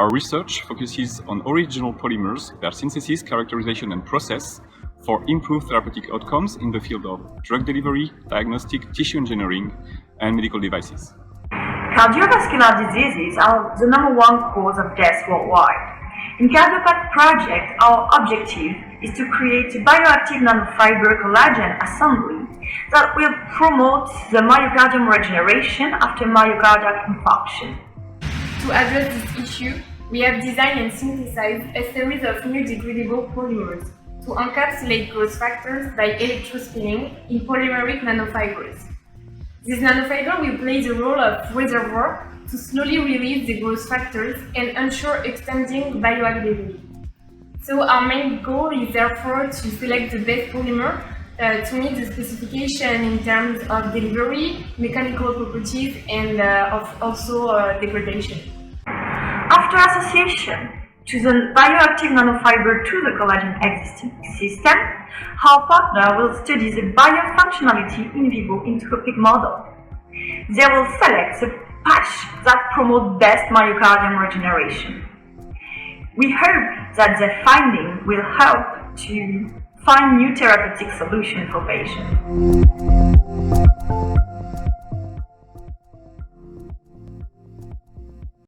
Our research focuses on original polymers, their synthesis, characterization, and process for improved therapeutic outcomes in the field of drug delivery, diagnostic, tissue engineering, and medical devices. Cardiovascular diseases are the number one cause of death worldwide. In CARDIOPATCH project, our objective is to create a bioactive nanofiber collagen assembly that will promote the myocardial regeneration after myocardial infarction. To address this issue, we have designed and synthesized a series of new degradable polymers to encapsulate growth factors by electrospinning in polymeric nanofibers. This nanofiber will play the role of reservoir to slowly release the growth factors and ensure extending bioavailability. So our main goal is therefore to select the best polymer to meet the specification in terms of delivery, mechanical properties, and also degradation. After association to the bioactive nanofiber to the collagen existing system, our partner will study the biofunctionality in vivo entropic model. They will select the patch that promotes best myocardial regeneration. We hope that the finding will help to find new therapeutic solutions for patients.